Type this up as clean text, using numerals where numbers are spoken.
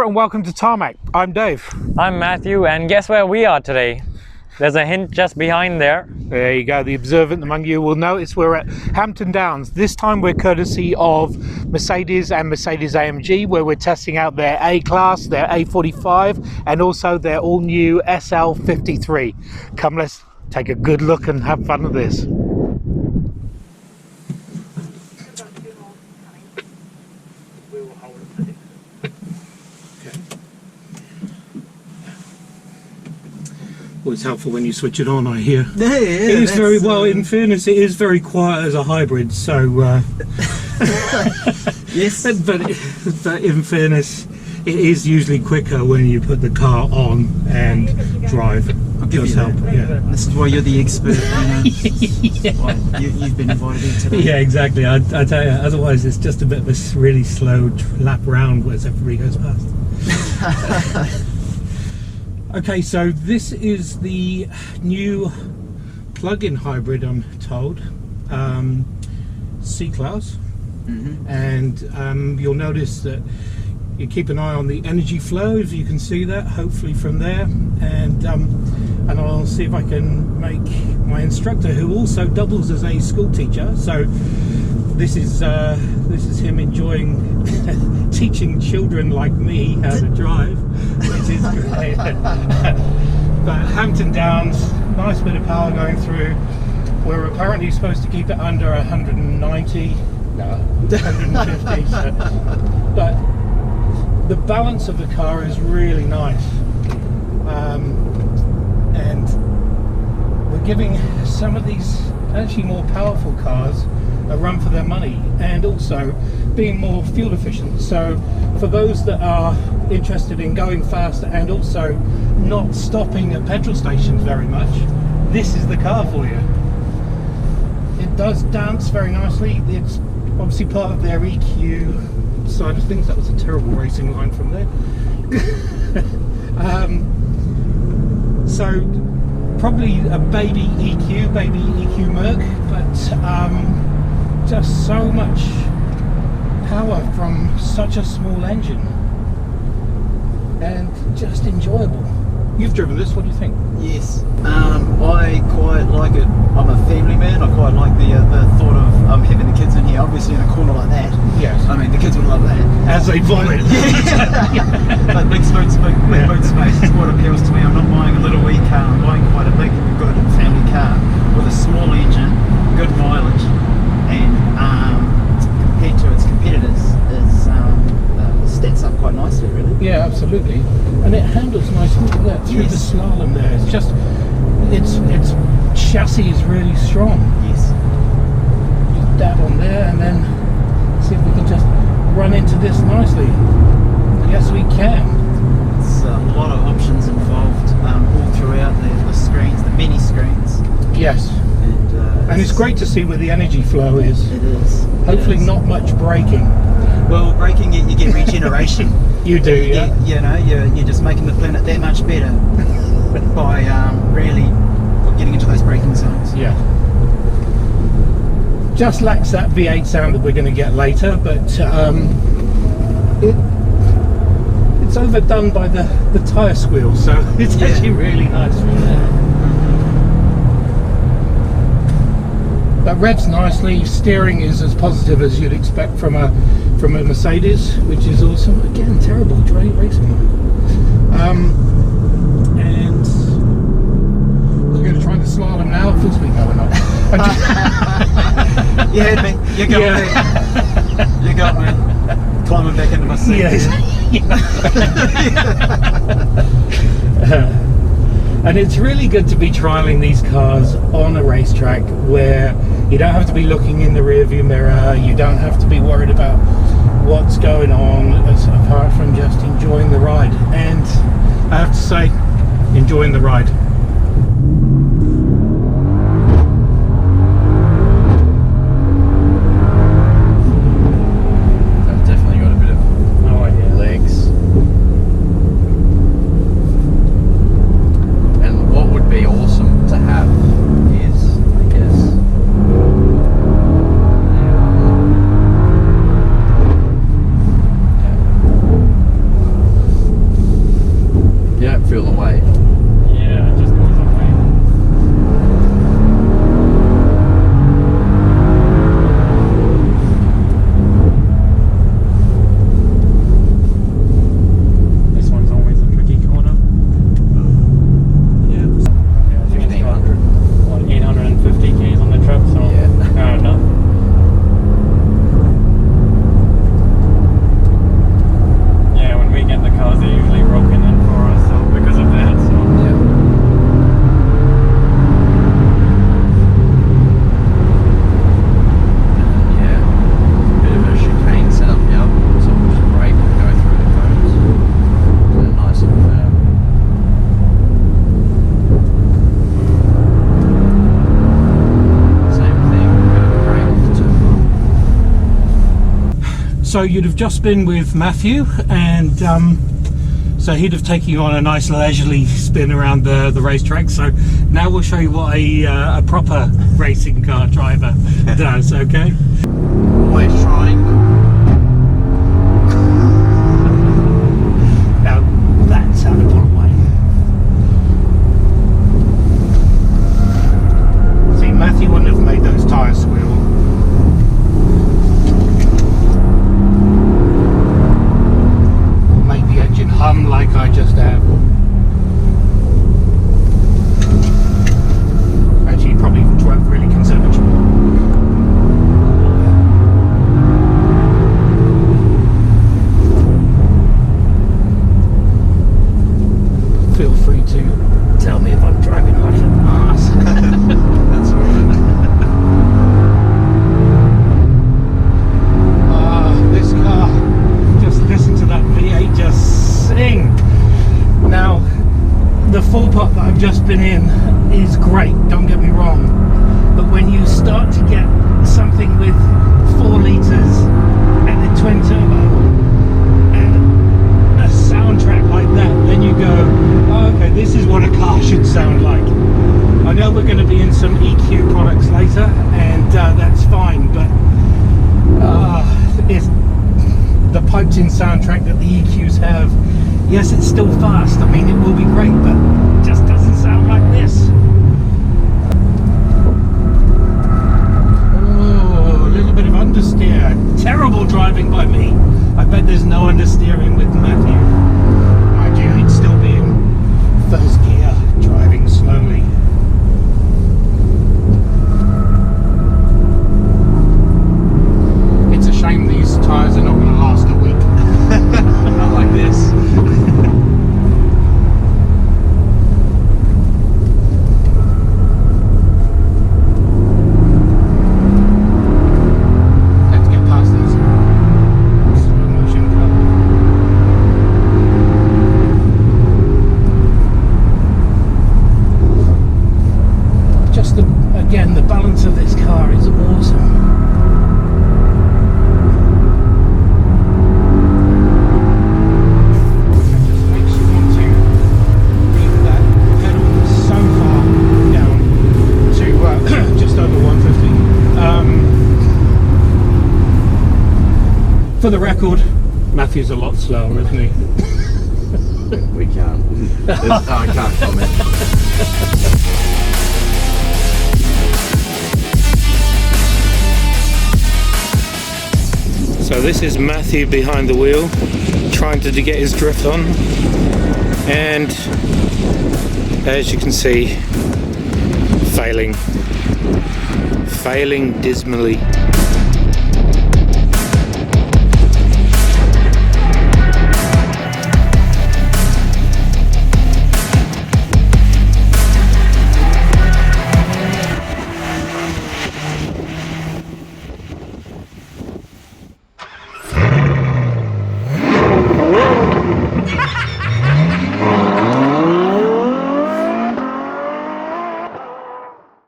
and welcome to Tarmac. I'm Dave. I'm Matthew, and guess where we are today? There's a hint just behind there. There you go. The observant among you will notice we're at Hampton Downs. This time we're courtesy of Mercedes and Mercedes-AMG, where we're testing out their A-Class, their A45, and also their all-new SL53. Come, let's take a good look and have fun with this. Well, it's helpful when you switch it on, I hear. Yeah, it is very well. In fairness, it is very quiet as a hybrid. So, yes, but in fairness, it is usually quicker when you put the car on and drive. I'll give you that. Yeah. This is why you're the expert. You know? Yeah. You've been invited in today. Yeah, exactly. I tell you, otherwise it's just a bit of a really slow lap round as everybody goes past. Okay, so this is the new plug-in hybrid, I'm told, C-Class, and you'll notice that you keep an eye on the energy flow, if you can see that, hopefully from there, and I'll see if I can make my instructor, who also doubles as a school teacher, so this is him enjoying teaching children like me how to drive, which is great. But Hampton Downs, nice bit of power going through. We're apparently supposed to keep it under 190, no, 150. So, but the balance of the car is really nice, and we're giving some of these actually more powerful cars a run for their money, and also being more fuel efficient. So for those that are interested in going fast and also not stopping at petrol stations very much, this is the car for you. It does dance very nicely. It's obviously part of their EQ side of things. That was a terrible racing line from there. So probably a baby EQ Merc, but just so much power from such a small engine, and just enjoyable. You've driven this, what do you think? Yes, I quite like it. I'm a family man. I quite like the thought of having the kids in here, obviously in a corner like that. Yes. I mean, the kids would love that. As they vomit. But big boot space is what appeals to me. I'm not buying a little wee car. I'm buying quite a big, good family car with a small engine, good mileage, and compared to its competitors, stacks up quite nicely, really. Yeah, absolutely. And it handles nicely. Look at that, through the slalom there. It's just, its chassis is really strong. Yes. Just dab on there and then see if we can just run into this nicely. Yes, we can. It's a lot of options involved all throughout the screens, the many screens. Yes. And it's great to see where the energy flow is. It is. Hopefully not much braking. Well, braking, you get regeneration. You do, yeah. You're just making the planet that much better by really getting into those braking zones. Yeah. Just lacks that V8 sound that we're going to get later, but it's overdone by the tyre squeal, so it's actually really nice from there. That revs nicely. Steering is as positive as you'd expect from a Mercedes, which is awesome. Again, terrible racing line. And we're going to try the slalom now. Full speed, no, we're not. You had me. You got me. You got me. Climbing back into my seat. And it's really good to be trialing these cars on a racetrack where you don't have to be looking in the rear view mirror, you don't have to be worried about what's going on, apart from just enjoying the ride. And I have to say, enjoying the ride. So you'd have just been with Matthew, and so he'd have taken you on a nice leisurely spin around the racetrack. So now we'll show you what a proper racing car driver does, okay? Always trying. Now that's how to pull away. See, Matthew wouldn't have made those tyres squeal. Hum like I just have. Actually, probably drove really conservative. Feel free to tell me if I'm driving like an ass. That's all right. This car, just listen to that V8 just sing. Now, the 4-pot that I've just been in is great, don't get me wrong, but when you start to get something with 4 litres and a twin turbo and a soundtrack like that, then you go, oh, okay, this is what a car should sound like. I know we're going to be in some EQ products later, and that's fine, but it's the piped-in soundtrack that the EQs have. Yes, it's still fast. I mean, it will be great, but it just doesn't sound like this. Oh, a little bit of understeer. Terrible driving by me. I bet there's no understeering with Matthew. Mind you, he'd still be in first gear, driving slowly. It's a shame these tyres are not going to last a week. Not like this. Let's get past these slow motion cars. Just again, the balance of this car is awesome. For the record, Matthew's a lot slower, isn't he? We can't. I can't comment. So this is Matthew behind the wheel, trying to get his drift on, and as you can see, failing dismally.